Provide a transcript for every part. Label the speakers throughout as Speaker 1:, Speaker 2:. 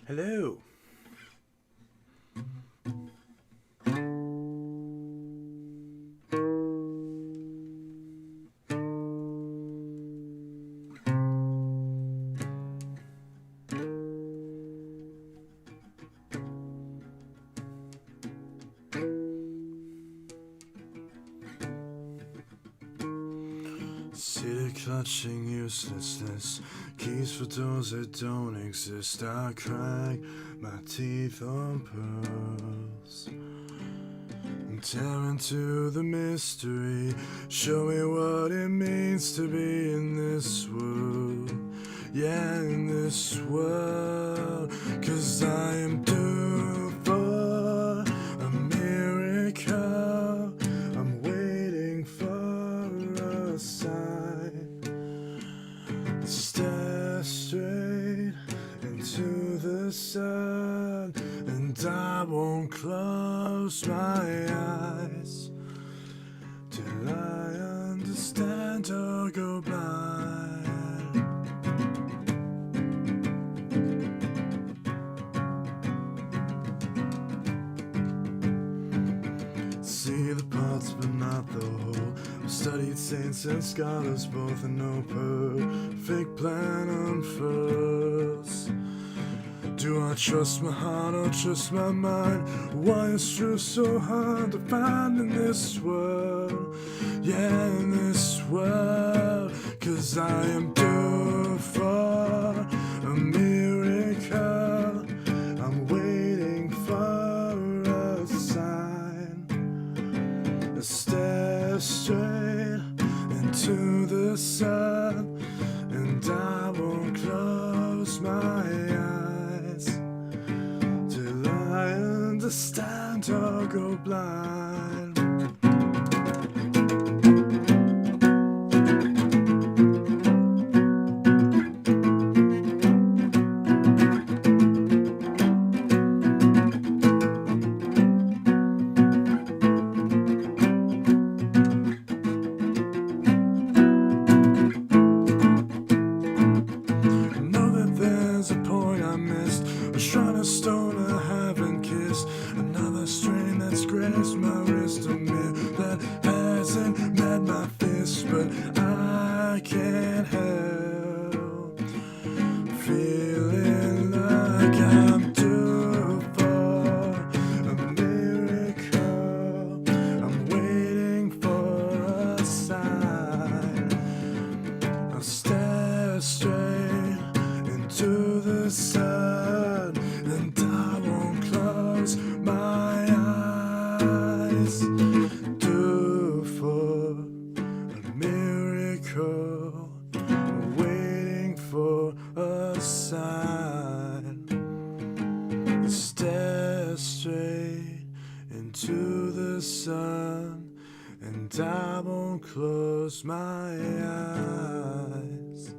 Speaker 1: Hello. City clutching uselessness, keys for doors that don't exist. I crack my teeth on pearls and tear into the mystery. Show me what it means to be in this world. Yeah, in this world. 'Cause I am due for a miracle. I'm waiting for a sign. Stare straight into the sun, and I won't close my eyes till I understand or go blind. See the parts but not the whole. I've studied saints and scholars both, and no perfect plan unfurls. Do I trust my heart or trust my mind? Why is truth so hard to find in this world? Yeah, in this world. 'Cause I am due for a miracle. I'm waiting for a sign. Stare straight into the sun, and I won't close my eyes till I understand or go blind. Shot a stone I haven't kissed, another strain that's grazed my wrist, a mirror that hasn't met my fist, but I can't help feeling like I'm due for a miracle. I'm waiting for a sign. I'll stare straight into the sun, and I won't close my eyes. Due for a miracle, waiting for a sign. Stare straight into the sun, and I won't close my eyes.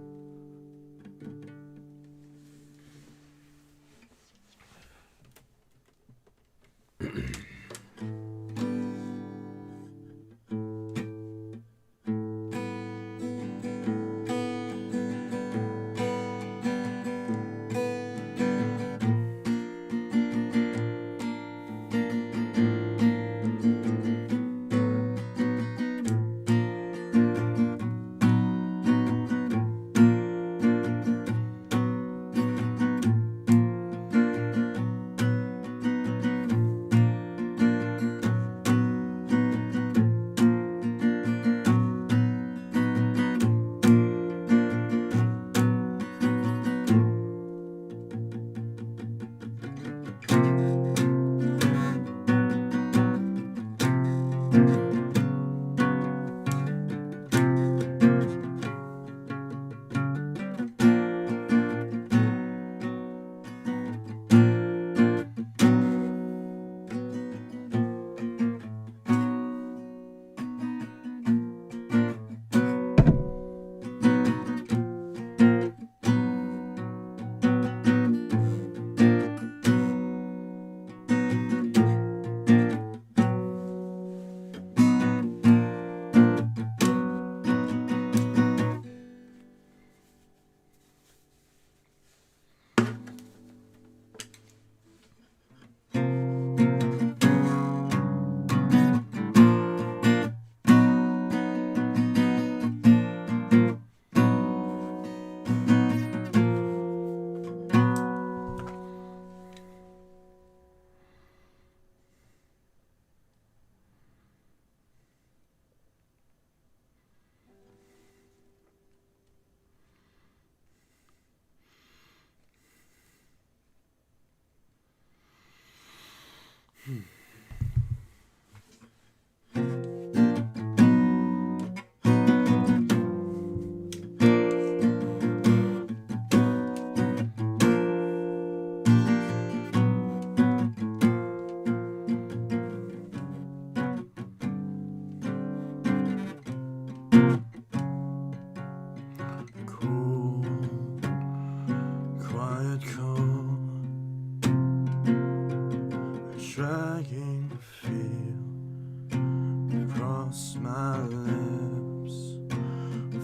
Speaker 1: across my lips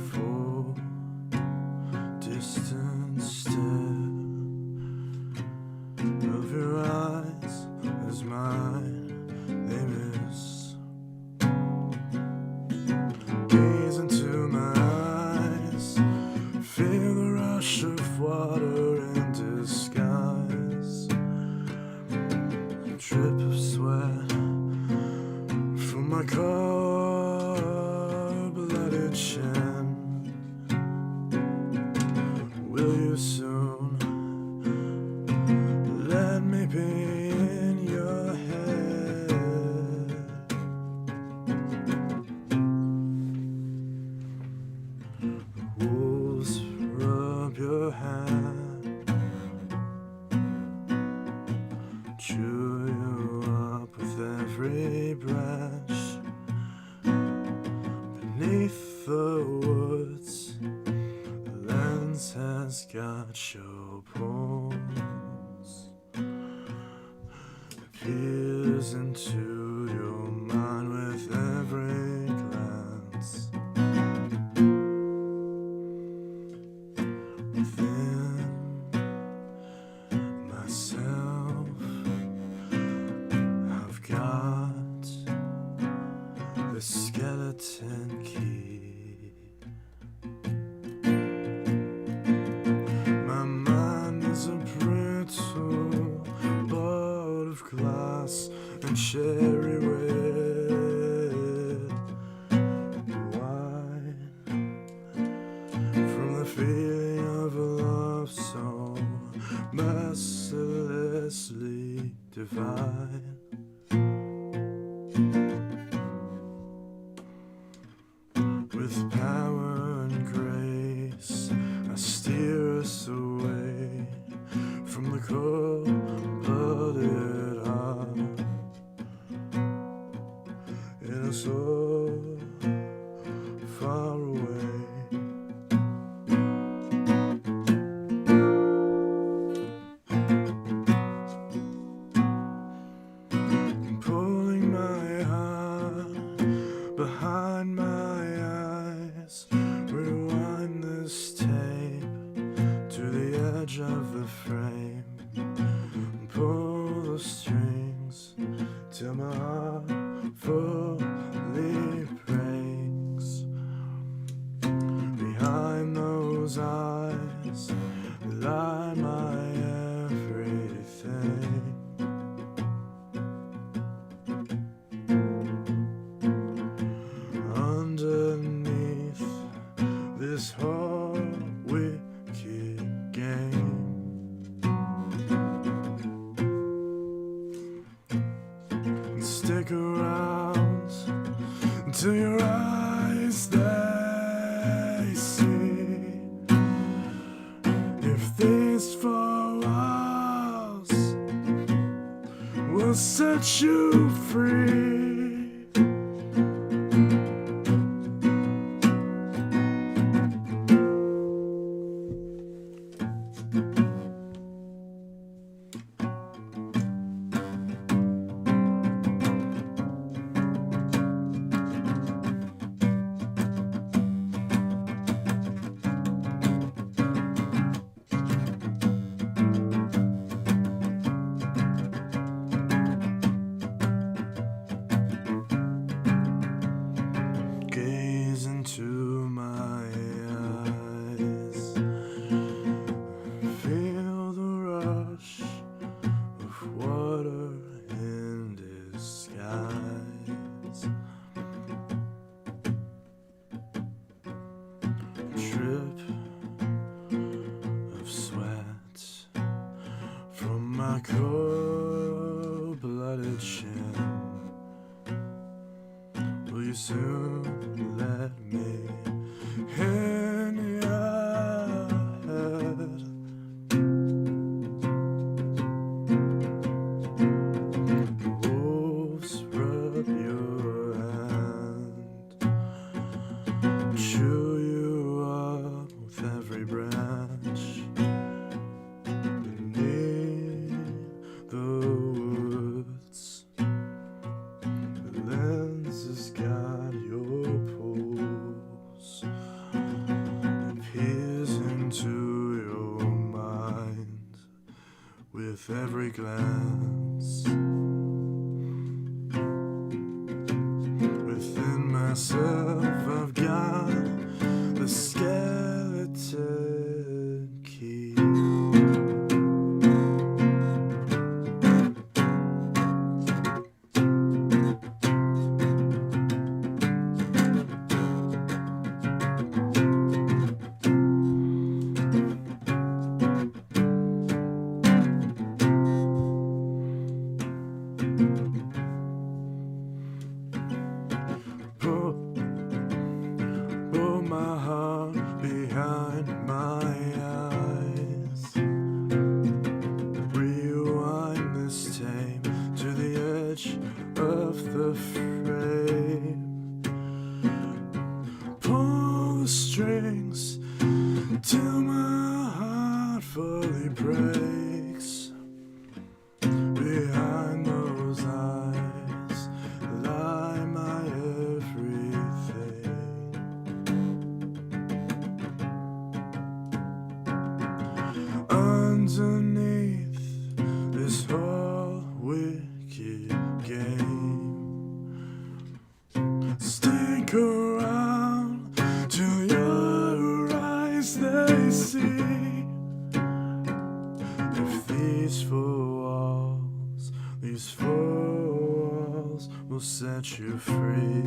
Speaker 1: for distant stare of your eyes as mine they miss. Gaze into my eyes, feel the rush of water in disguise, a drip of sweat from my cold-blooded chin. Will you soon let me be in your head? The wolves rub your hand, chew you up with every branch. Beneath the woods, the lens has got your bones. Peers into your mind with every glance. Within myself, I've got the skeleton key. My mind is a brittle board of glass and cherry red wine from the feeling of a love so mercilessly divine. With power and grace, I steer us away from the cold-blooded heart in a soul far away. Pulling my heart behind my eyes, rewind this tape to the edge of the frame, pull the strings till my heart fully breaks. Behind those eyes lie my everything. Underneath this whole wicked game, and stick around till your eyes they see. If these 4 walls will set you free. Gaze into my eyes, feel the rush of water in disguise, drip of sweat from my cold-blooded chin. Will you soon let me in your head? The wolves rub your hand, chew you up with every branch. Beneath the woods, the lens has got myself, I've got the skeleton key. Pull my heart behind my eyes. Rewind this tape to the edge of the frame. Pull the strings till my heart fully breaks. Behind those eyes lie my everything. Underneath this whole wicked game, stick around till your eyes they see. If these four walls will set you free.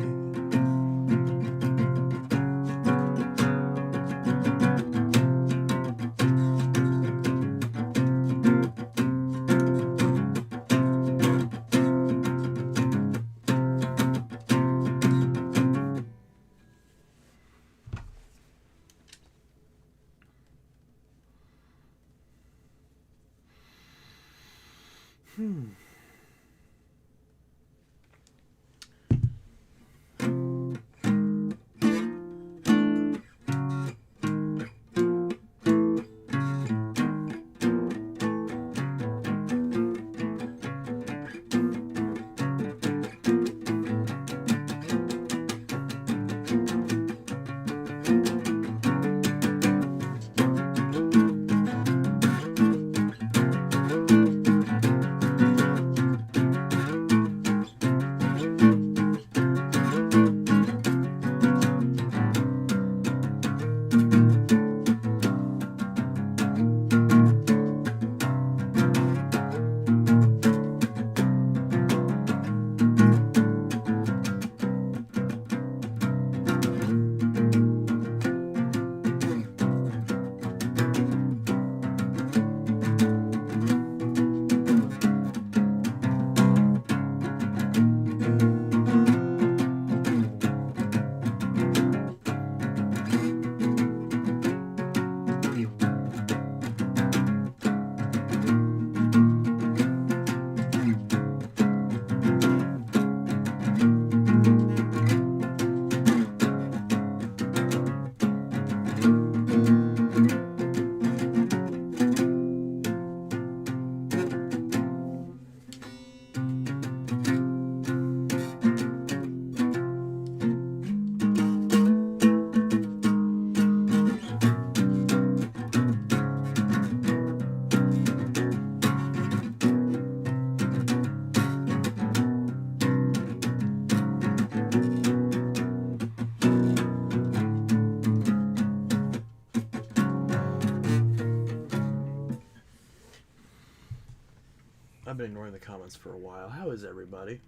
Speaker 1: I've been ignoring the comments for a while. How is everybody?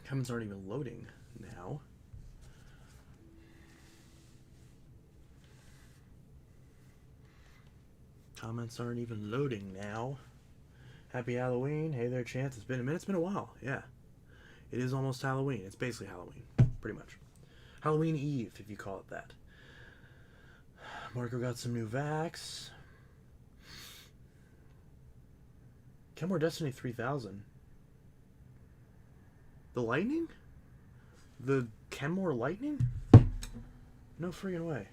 Speaker 1: Comments aren't even loading now. Comments aren't even loading now. Happy Halloween. Hey there, Chance. It's been a minute. It's been a while. Yeah. It is almost Halloween. It's basically Halloween. Pretty much. Halloween Eve, if you call it that. Marco got some new vax. Kenmore Destiny 3000. The Lightning? The Kenmore Lightning? No friggin' way.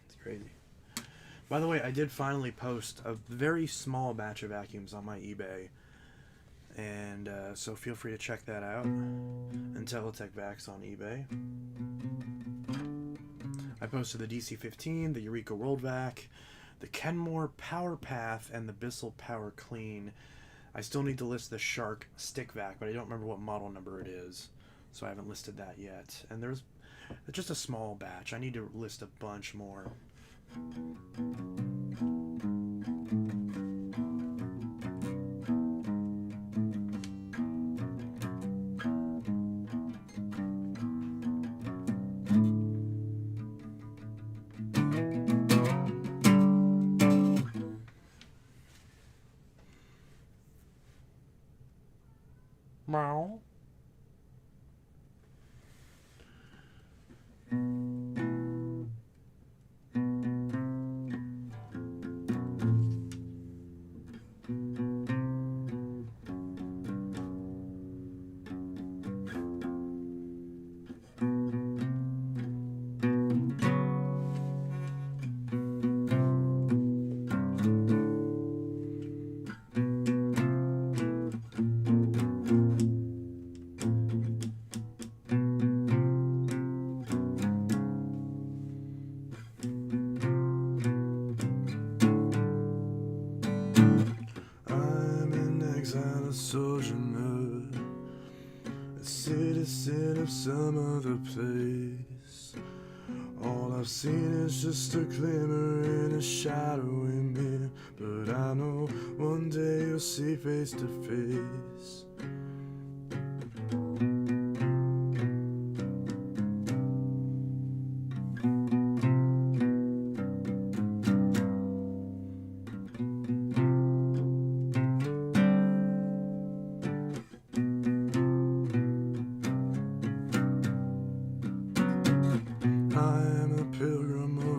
Speaker 1: It's crazy. By the way, I did finally post a very small batch of vacuums on my eBay. And so feel free to check that out. Intelitech Vax on eBay. I posted the DC-15, the Eureka World Vac, the Kenmore Power Path, and the Bissell Power Clean. I still need to list the Shark Stick Vac, but I don't remember what model number it is, so I haven't listed that yet. And there's just a small batch. I need to list a bunch more. Meow. Sojourner, a citizen of some other place. All I've seen is just a glimmer in a shadowy mirror, but I know one day you'll see face to face.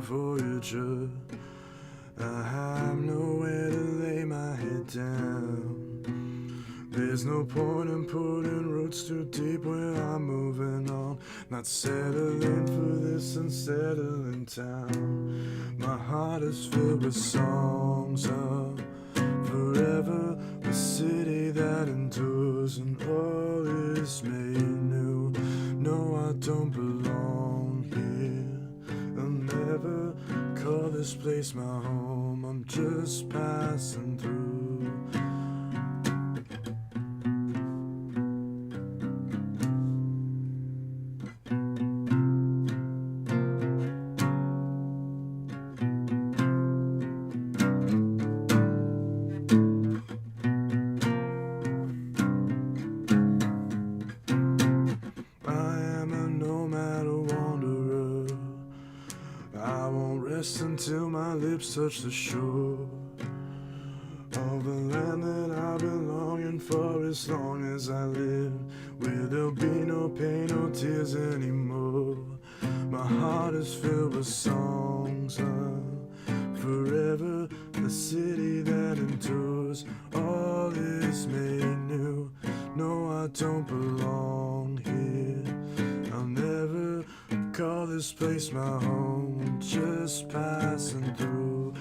Speaker 1: Voyager, I have nowhere to lay my head down. There's no point in putting roots too deep when I'm moving on. Not settling for this unsettling town. My heart is filled with songs of forever, the city that endures, and all is made new. No, I don't belong here. I'll never call this place my home. I'm just passing through. Until my lips touch the shore of the land that I've been longing for as long as I live, where there'll be no pain, no tears anymore. My heart is filled with songs of forever, the city that endures. All is made new. No, I don't belong here. I'll never call this place my home. Just passing through.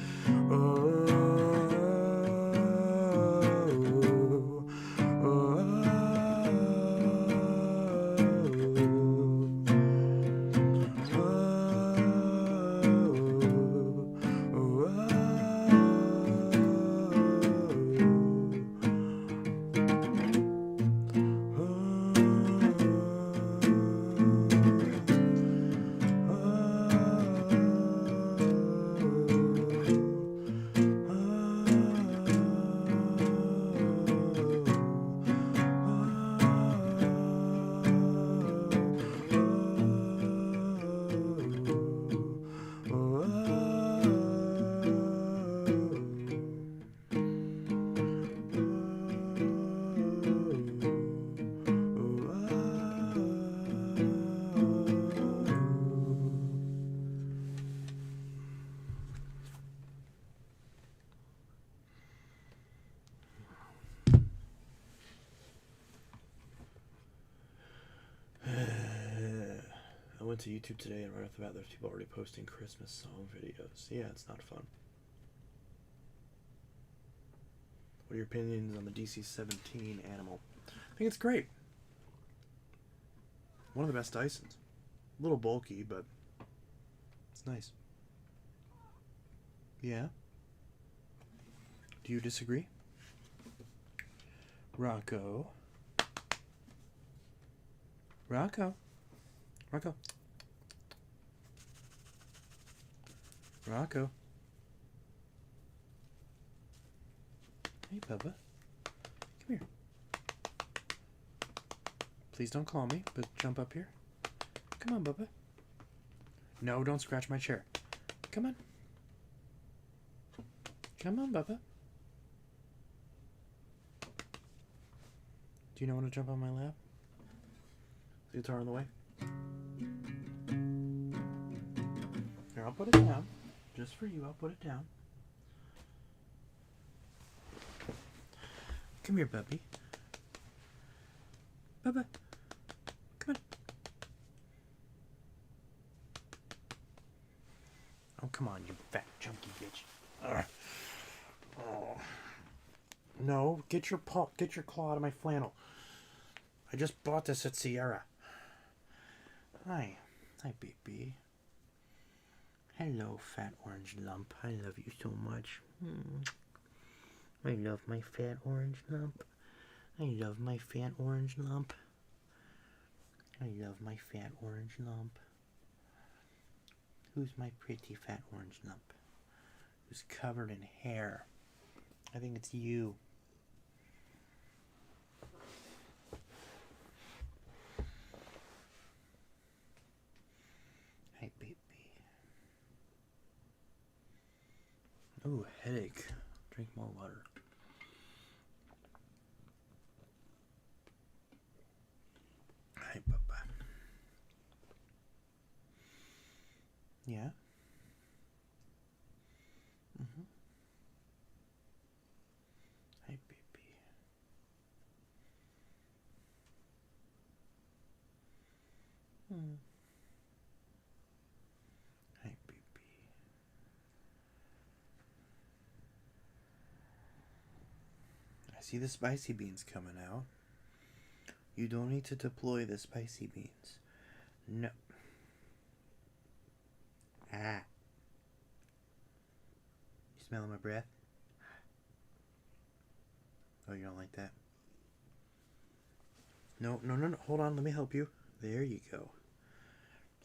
Speaker 1: I went to YouTube today, and right off the bat, there's people already posting Christmas song videos. Yeah, it's not fun. What are your opinions on the DC-17 animal? I think it's great. One of the best Dysons. A little bulky, but it's nice. Yeah? Do you disagree? Rocco. Rocco. Rocco. Rocco. Hey, Bubba. Come here. Please don't call me, but jump up here. Come on, Bubba. No, don't scratch my chair. Come on. Come on, Bubba. Do you know when to jump on my lap? Is the guitar on the way? Here, I'll put it down. Just for you, I'll put it down. Come here, Bubby. Bubba. Come on. Oh, come on, you fat, chunky bitch. Ugh. Oh. No, get your claw out of my flannel. I just bought this at Sierra. Hi, baby. Hello, fat orange lump. I love you so much. I love my fat orange lump. I love my fat orange lump. I love my fat orange lump. Who's my pretty fat orange lump? Who's covered in hair? I think it's you. Hey, baby. Ooh, headache. Drink more water. Hey, Papa. Yeah? Mm-hmm. Hey, baby. Hmm. Hey, baby. I see the spicy beans coming out. You don't need to deploy the spicy beans. No. Ah. You smelling my breath? Oh, you don't like that? No. Hold on, let me help you. There you go.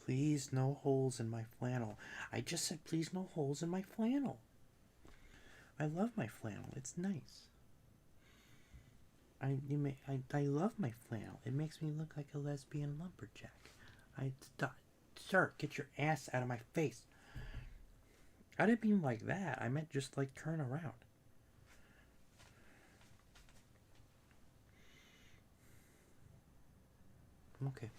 Speaker 1: Please, no holes in my flannel. I just said please, no holes in my flannel. I love my flannel. It's nice. I love my flannel. It makes me look like a lesbian lumberjack. Sir, get your ass out of my face. I didn't mean like that. I meant just like turn around. Okay.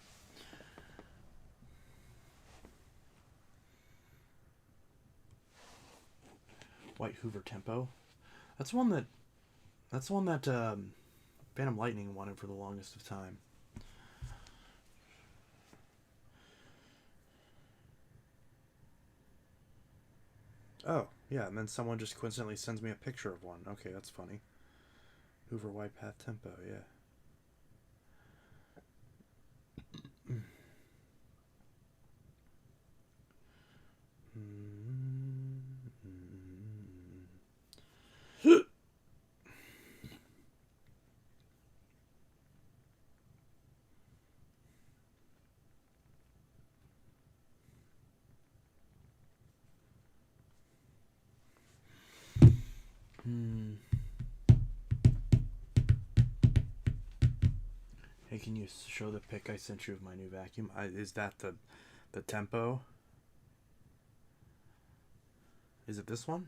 Speaker 1: White Hoover Tempo. That's one that Phantom Lightning wanted for the longest of time. Oh, yeah, and then someone just coincidentally sends me a picture of one. Okay, that's funny. Hoover White Path Tempo, yeah. Hey, can you show the pic I sent you of my new vacuum? Is that the Tempo? Is it this one?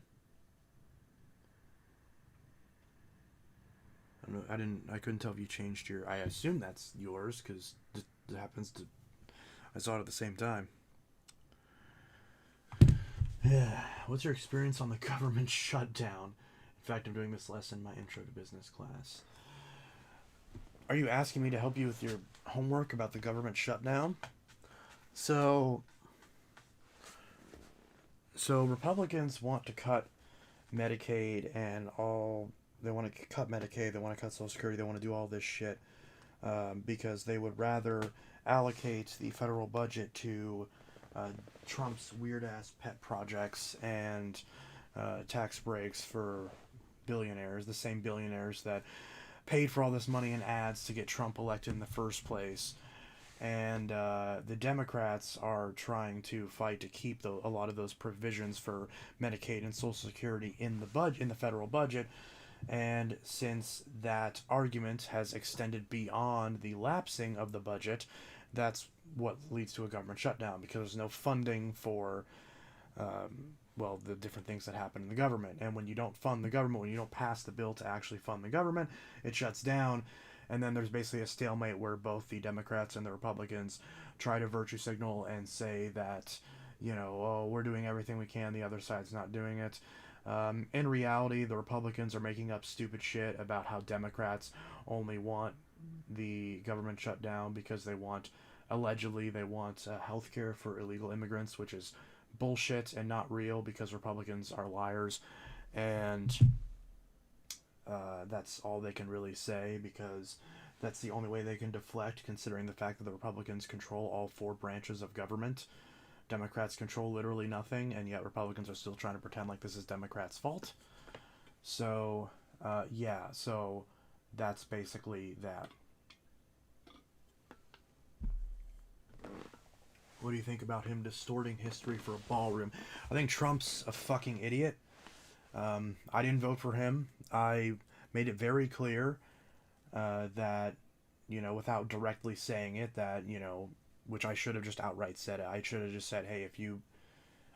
Speaker 1: I don't know. I couldn't tell if you changed your. I assume that's yours because it happens to. I saw it at the same time. Yeah. What's your experience on the government shutdown? In fact, I'm doing this lesson in my intro to business class. Are you asking me to help you with your homework about the government shutdown? So Republicans want to cut Medicaid and all they want to cut Medicaid, they want to cut Social Security, they want to do all this shit because they would rather allocate the federal budget to Trump's weird ass pet projects and tax breaks for billionaires, the same billionaires that paid for all this money in ads to get Trump elected in the first place. And the Democrats are trying to fight to keep a lot of those provisions for Medicaid and Social Security in the federal budget. And since that argument has extended beyond the lapsing of the budget, that's what leads to a government shutdown, because there's no funding for the different things that happen in the government. And when you don't fund the government, when you don't pass the bill to actually fund the government, it shuts down. And then there's basically a stalemate where both the Democrats and the Republicans try to virtue signal and say that, we're doing everything we can, the other side's not doing it. In reality, the Republicans are making up stupid shit about how Democrats only want the government shut down because allegedly they want health care for illegal immigrants, which is bullshit and not real, because Republicans are liars. And that's all they can really say, because that's the only way they can deflect, considering the fact that the Republicans control all four branches of government. Democrats control literally nothing, and yet Republicans are still trying to pretend like this is Democrats' fault. So, so that's basically that. What do you think about him distorting history for a ballroom? I think Trump's a fucking idiot. I didn't vote for him. I made it very clear that, without directly saying it, that, which I should have just outright said it. I should have just said, hey,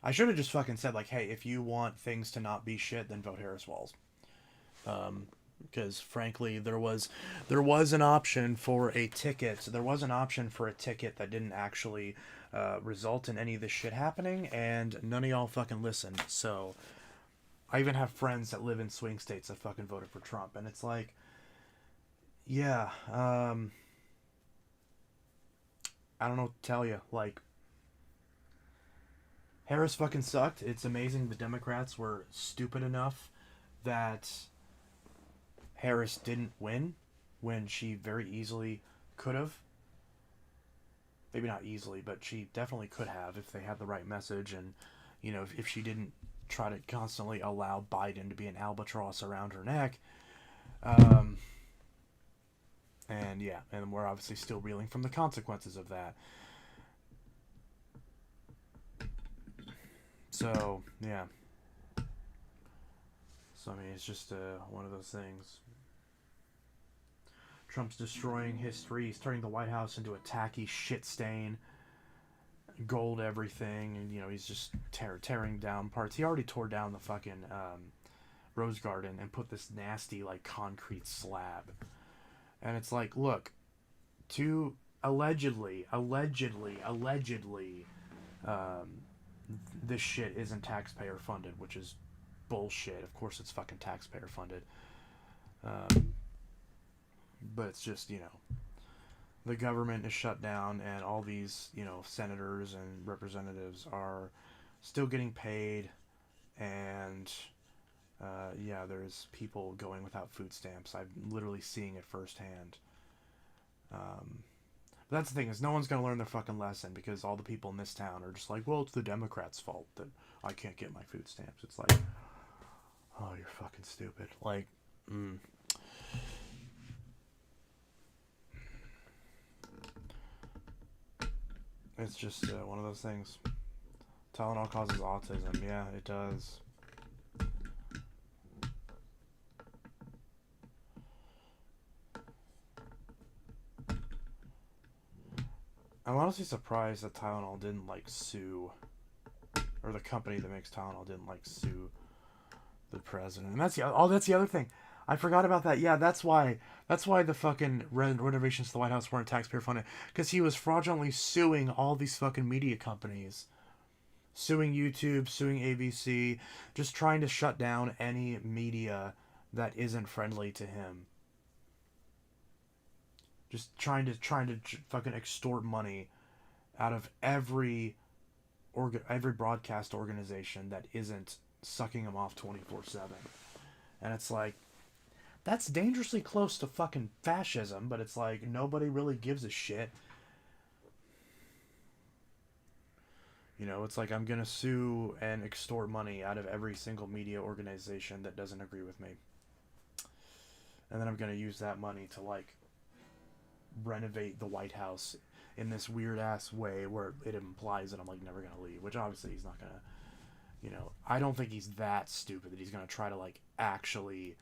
Speaker 1: I should have just fucking said, like, hey, if you want things to not be shit, then vote Harris Walls. Because, frankly, there was an option for a ticket. There was an option for a ticket that didn't actually result in any of this shit happening, and none of y'all fucking listened. So I even have friends that live in swing states that fucking voted for Trump, and it's like, yeah, I don't know what to tell you. Like, Harris fucking sucked. It's amazing the Democrats were stupid enough that Harris didn't win when she very easily could have. Maybe not easily, but she definitely could have if they had the right message, and, if she didn't try to constantly allow Biden to be an albatross around her neck. And yeah, and we're obviously still reeling from the consequences of that. So, yeah. So, I mean, it's just one of those things. Trump's destroying history. He's turning the White House into a tacky shit stain. Gold everything. And, he's just tearing down parts. He already tore down the fucking Rose Garden and put this nasty, like, concrete slab. And it's like, look, to allegedly, this shit isn't taxpayer funded, which is bullshit. Of course it's fucking taxpayer funded. But it's just, the government is shut down, and all these, senators and representatives are still getting paid, and there's people going without food stamps. I'm literally seeing it firsthand. But that's the thing, is no one's going to learn their fucking lesson, because all the people in this town are just like, well, it's the Democrats' fault that I can't get my food stamps. It's like, oh, you're fucking stupid. Like, It's just one of those things. Tylenol causes autism. Yeah, it does. I'm honestly surprised that Tylenol didn't, like, sue, or the company that makes Tylenol didn't, like, sue the president. And that's the other thing. I forgot about that. Yeah, that's why the fucking renovations to the White House weren't taxpayer funded, because he was fraudulently suing all these fucking media companies, suing YouTube, suing ABC, just trying to shut down any media that isn't friendly to him. Just trying to fucking extort money out of every broadcast organization that isn't sucking him off 24/7. And it's like,
Speaker 2: That's dangerously close to fucking fascism, but it's like nobody really gives a shit. You know, it's like I'm gonna sue and extort money out of every single media organization that doesn't agree with me. And then I'm gonna use that money to like renovate the White House in this weird ass way where it implies that I'm like never gonna leave, which obviously he's not gonna. You know, I don't think he's that stupid that he's gonna try to like actually,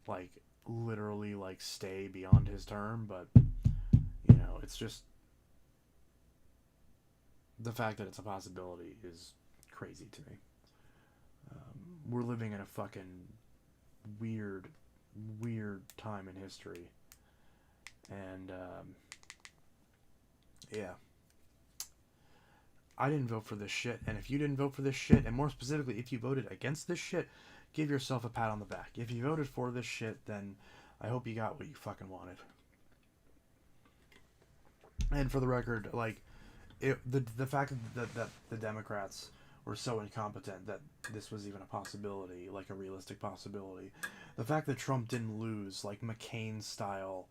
Speaker 2: like literally like stay beyond his term, but you know, it's just the fact that it's a possibility is crazy to me. We're living in a fucking weird, weird time in history, and yeah, I didn't vote for this shit, and if you didn't vote for this shit, and more specifically, if you voted against this shit, give yourself a pat on the back. If you voted for this shit, then I hope you got what you fucking wanted. And for the record, like, the fact that the Democrats were so incompetent that this was even a possibility, like a realistic possibility. The fact that Trump didn't lose, like McCain style,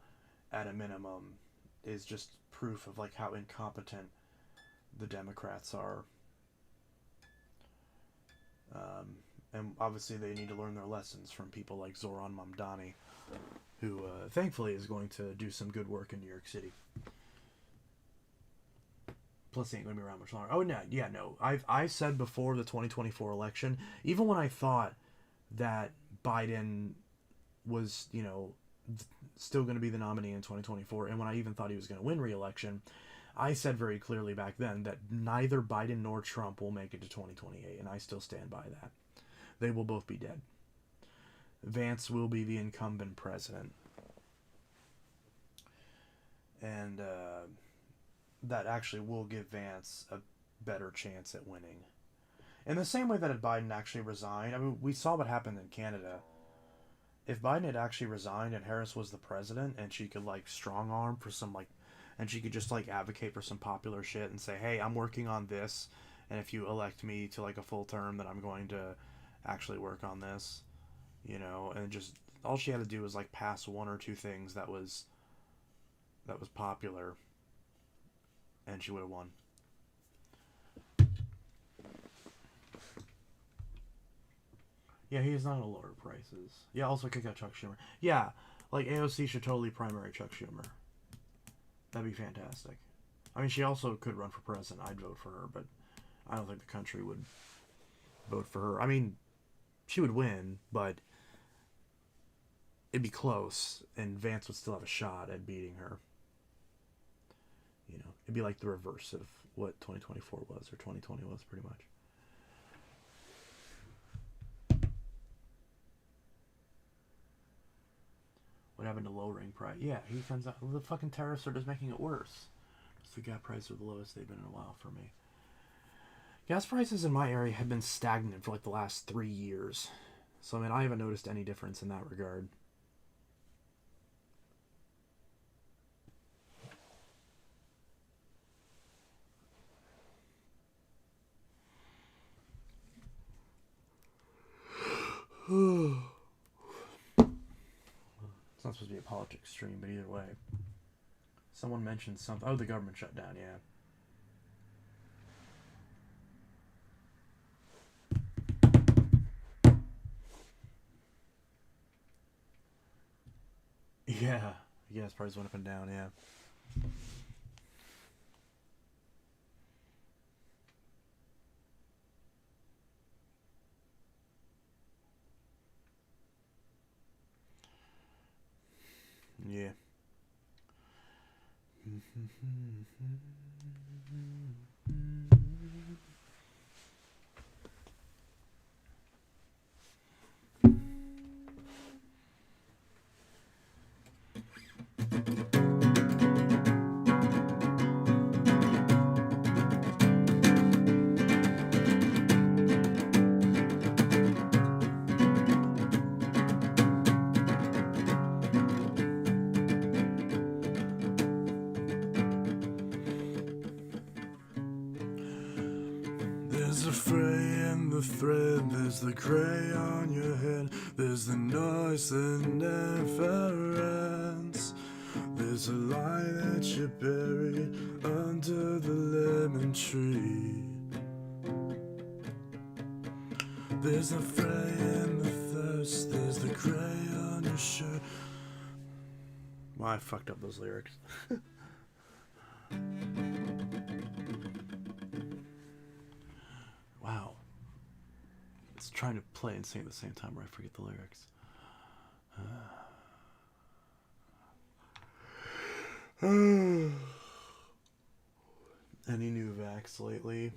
Speaker 2: at a minimum, is just proof of like how incompetent the Democrats are. And obviously they need to learn their lessons from people like Zoran Mamdani, who thankfully is going to do some good work in New York City. Plus, he ain't going to be around much longer. Oh, no, yeah, no. I said before the 2024 election, even when I thought that Biden was, you know, still going to be the nominee in 2024, and when I even thought he was going to win re-election, I said very clearly back then that neither Biden nor Trump will make it to 2028, and I still stand by that. They will both be dead. Vance will be the incumbent president. And that actually will give Vance a better chance at winning. In the same way that if Biden actually resigned, I mean, we saw what happened in Canada. If Biden had actually resigned and Harris was the president and she could, like, strong arm for some, like, and she could just, like, advocate for some popular shit and say, hey, I'm working on this, and if you elect me to, like, a full term, then I'm going to actually work on this, you know, and just, all she had to do was, like, pass one or two things that was popular, and she would have won. Yeah, he's not gonna lower prices. Yeah, also kick out Chuck Schumer. Yeah, like AOC should totally primary Chuck Schumer. That'd be fantastic. I mean, she also could run for president. I'd vote for her, but I don't think the country would vote for her. I mean, she would win, but it'd be close, and Vance would still have a shot at beating her. You know, it'd be like the reverse of what 2024 was, or 2020 was, pretty much. What happened to lowering price? Yeah, he turns out the fucking terrorists are just making it worse. Just the gas prices are the lowest they've been in a while for me. Gas prices in my area have been stagnant for like the last 3 years. So, I mean, I haven't noticed any difference in that regard. It's not supposed to be a politics stream, but either way. Someone mentioned something. Oh, the government shut down, yeah. Yeah. Gas prices went up and down, yeah. Yeah.
Speaker 1: There's a fray in the thread, there's the gray on your head, there's the noise that never ends. There's a lie that you buried under the lemon tree. There's a fray in the thirst, there's the gray on your shirt. Well, I fucked up those lyrics. Wow. It's trying to play and sing at the same time where I forget the lyrics. Any new vacs lately?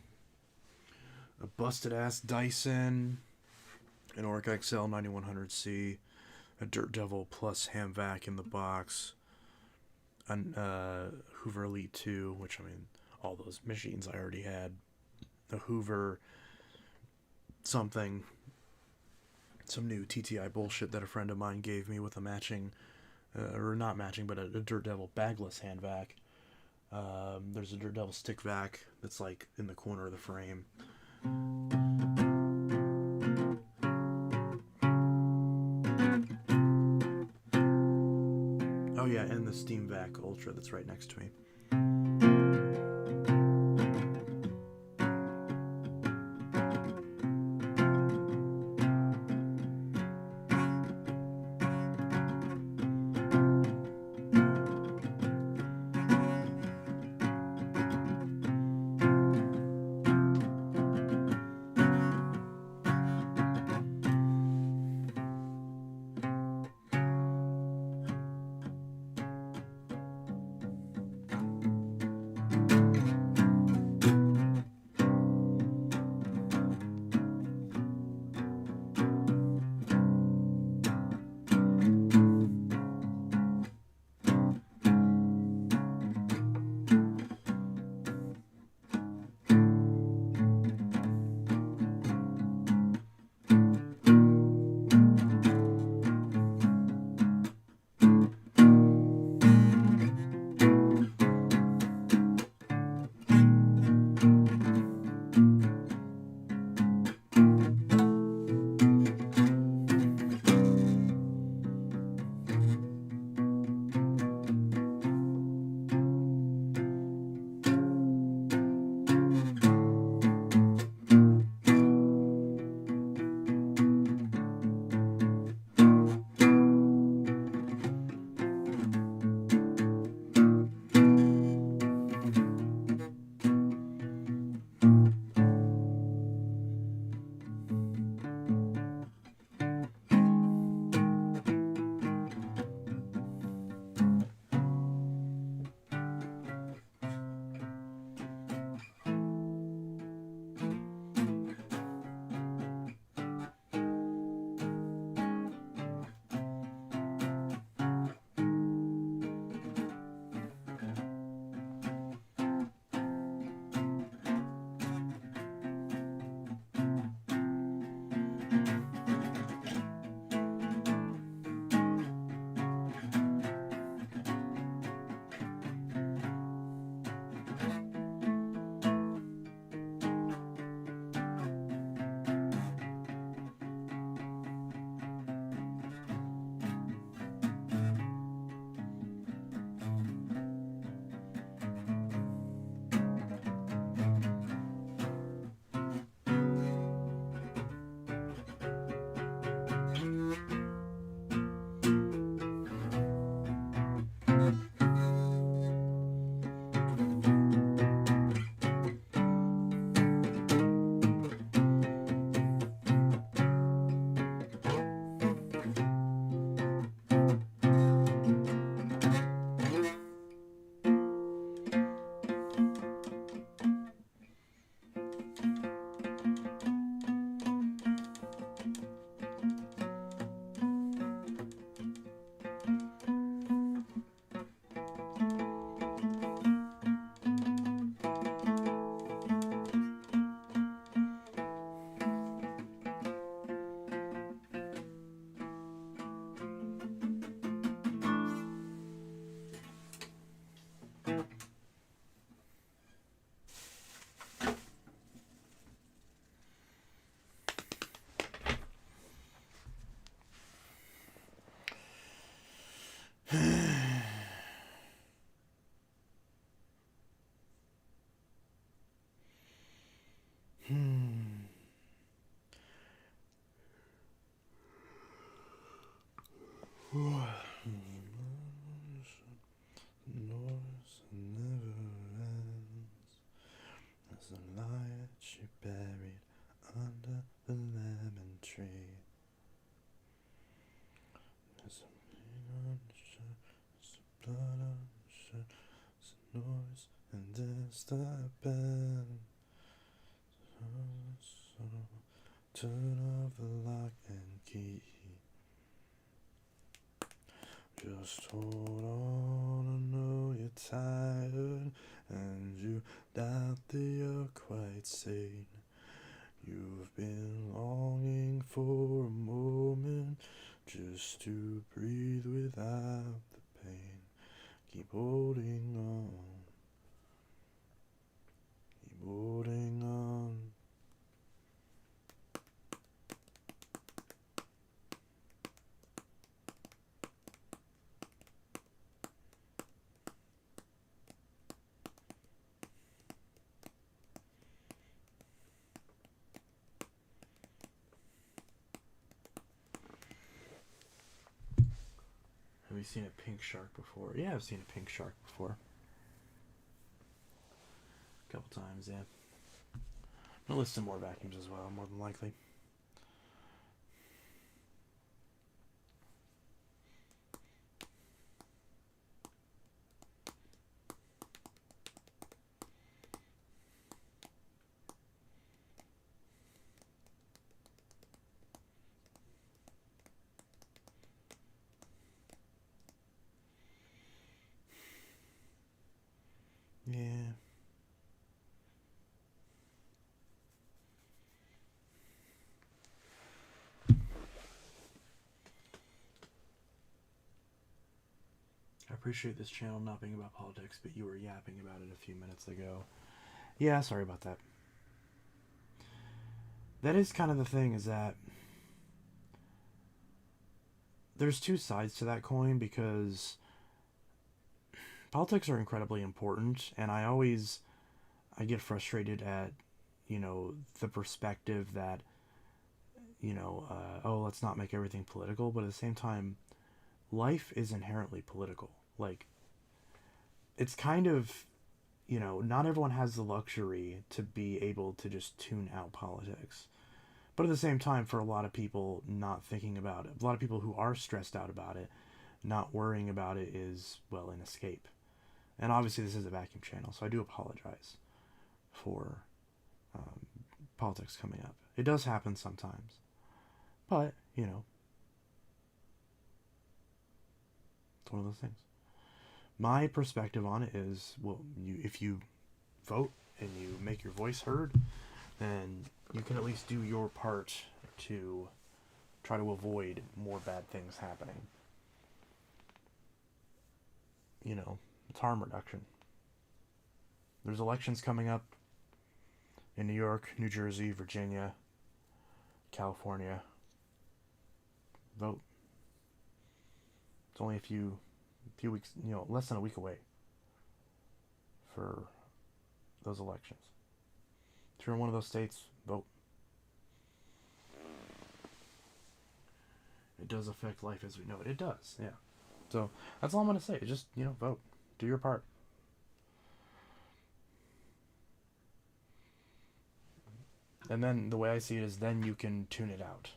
Speaker 1: A busted ass Dyson, an Oric XL 9100C, a Dirt Devil Plus ham vac in the box, an Hoover Elite 2, which I mean, all those machines I already had, the Hoover something, some new TTI bullshit that a friend of mine gave me with a matching, or not matching, but a Dirt Devil bagless hand vac. There's a Dirt Devil stick vac that's like in the corner of the frame. Oh yeah, and the Steam Vac Ultra that's right next to me. voice and it's the band. Turn off the lock and key. Just hold on, I know you're tired and you doubt that you're quite sane. You've been longing for a moment just to breathe without the pain. Keep holding on. Keep holding on. Have you seen a pink shark before? Yeah, I've seen a pink shark before. A couple times, yeah. I'll listen to more vacuums as well, more than likely. Yeah. I appreciate this channel not being about politics, but you were yapping about it a few minutes ago. Yeah, sorry about that. That is kind of the thing, is that there's two sides to that coin, because politics are incredibly important, and I get frustrated at, the perspective that, oh, let's not make everything political, but at the same time, life is inherently political. Like, it's kind of, not everyone has the luxury to be able to just tune out politics. But at the same time, for a lot of people not thinking about it, a lot of people who are stressed out about it, not worrying about it is, well, an escape. And obviously this is a vacuum channel, so I do apologize for politics coming up. It does happen sometimes. But, it's one of those things. My perspective on it is, well, if you vote and you make your voice heard, then you can at least do your part to try to avoid more bad things happening. It's harm reduction. There's elections coming up in New York, New Jersey, Virginia, California. Vote. It's only a few weeks, less than a week away for those elections. If you're in one of those states, vote. It does affect life as we know it. It does, yeah. So that's all I'm going to say. Just, vote. Do your part. And then the way I see it is then you can tune it out.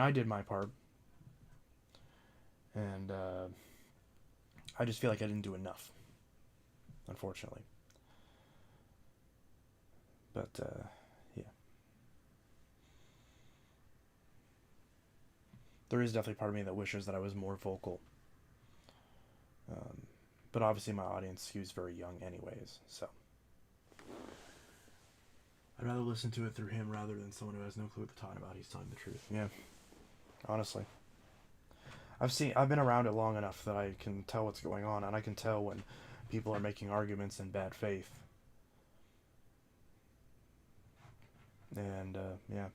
Speaker 1: I did my part. And I just feel like I didn't do enough, unfortunately. But, yeah. There is definitely part of me that wishes that I was more vocal. But obviously my audience skews very young anyways, so. I'd rather listen to it through him rather than someone who has no clue what they're talking about. He's telling the truth. Yeah. Honestly. I've been around it long enough that I can tell what's going on, and I can tell when people are making arguments in bad faith. And, yeah.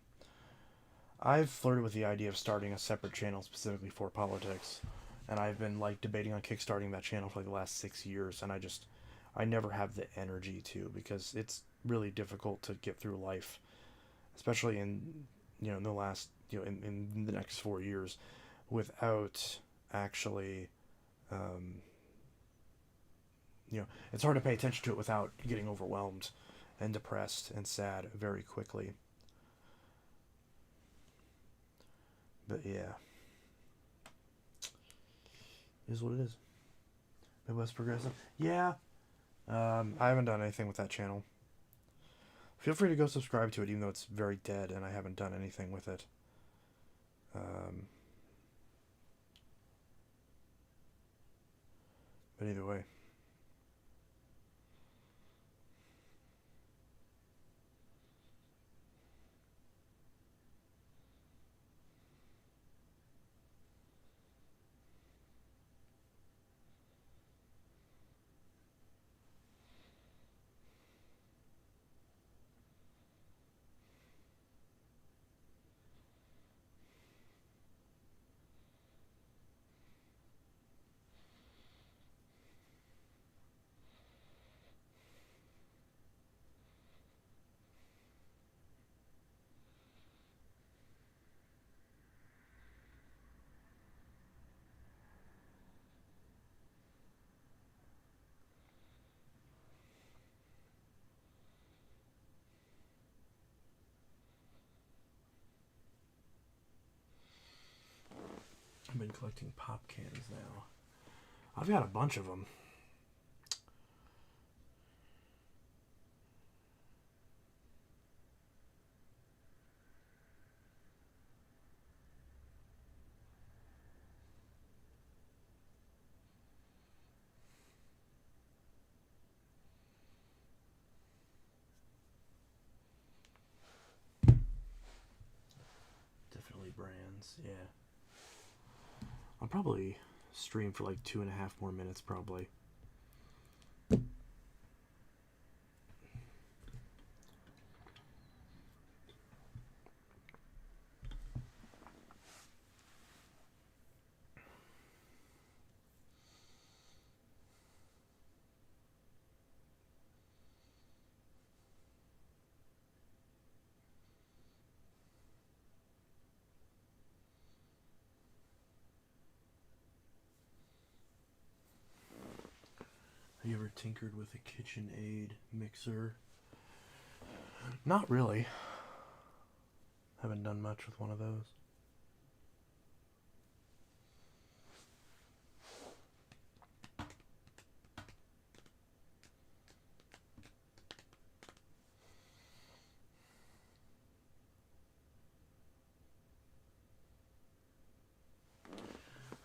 Speaker 1: I've flirted with the idea of starting a separate channel specifically for politics, and I've been, debating on kickstarting that channel for, the last 6 years, and I never have the energy to, because it's really difficult to get through life, especially in, in the last, in the next 4 years, without actually, it's hard to pay attention to it without getting overwhelmed and depressed and sad very quickly. But yeah, it is what it is. Midwest Progressive. Yeah,
Speaker 2: I haven't done anything with that channel. Feel free to go subscribe to it, even though it's very dead and I haven't done anything with it. But either way. I've been collecting pop cans now. I've got a bunch of them. Definitely brands, yeah. I'll probably stream for like 2.5 more minutes, probably. Have you ever tinkered with a KitchenAid mixer? Not really. Haven't done much with one of those.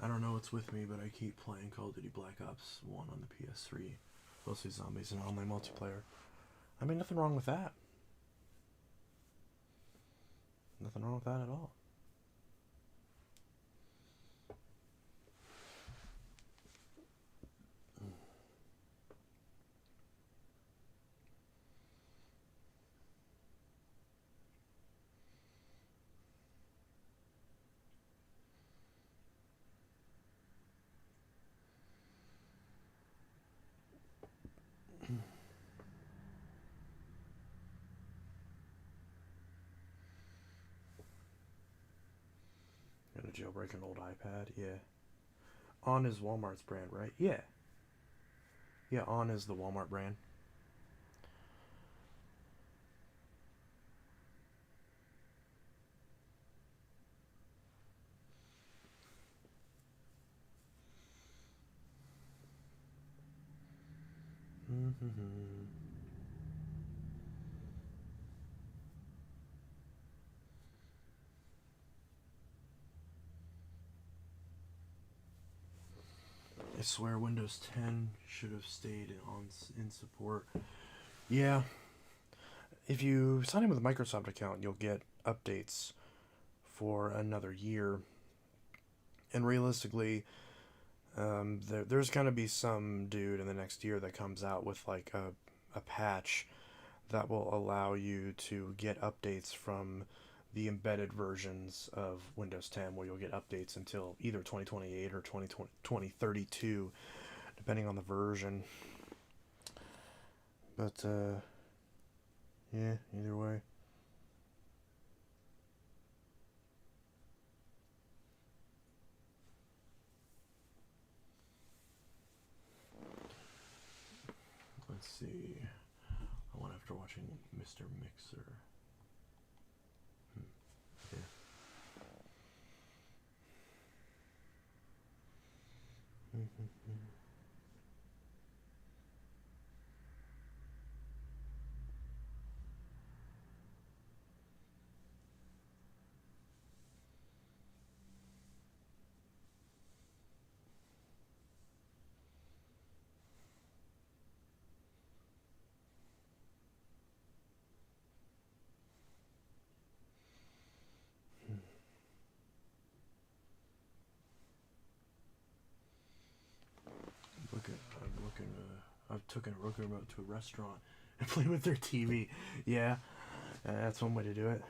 Speaker 2: I don't know what's with me, but I keep playing Call of Duty Black Ops 1 on the PS3. Mostly zombies and online multiplayer. I mean, nothing wrong with that. Nothing wrong with that at all. Gonna jailbreak an old iPad? Yeah. On is Walmart's brand, right? Yeah. Yeah, On is the Walmart brand. I swear Windows 10 should have stayed in support. Yeah. If you sign in with a Microsoft account, you'll get updates for another year. And realistically, there's going to be some dude in the next year that comes out with like a patch that will allow you to get updates from the embedded versions of Windows 10, where you'll get updates until either 2028 or 2032, depending on the version. But, yeah, either way. Let's see. I went after watching Mr. Mixer. Yeah. I've taken a Roku remote to a restaurant and played with their TV. Yeah, that's one way to do it.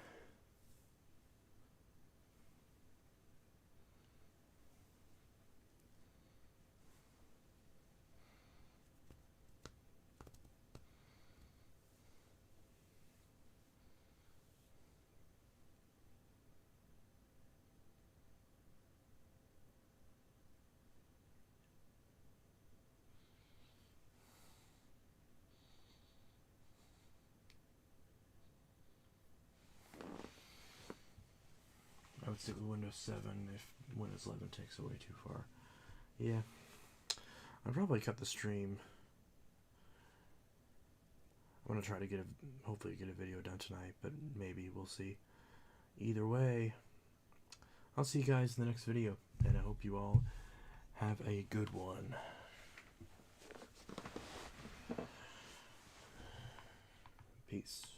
Speaker 2: I would stick with Windows 7 if Windows 11 takes away too far. Yeah. I'd probably cut the stream. I'm going to try to hopefully get a video done tonight, but maybe, we'll see. Either way, I'll see you guys in the next video, and I hope you all have a good one. Peace.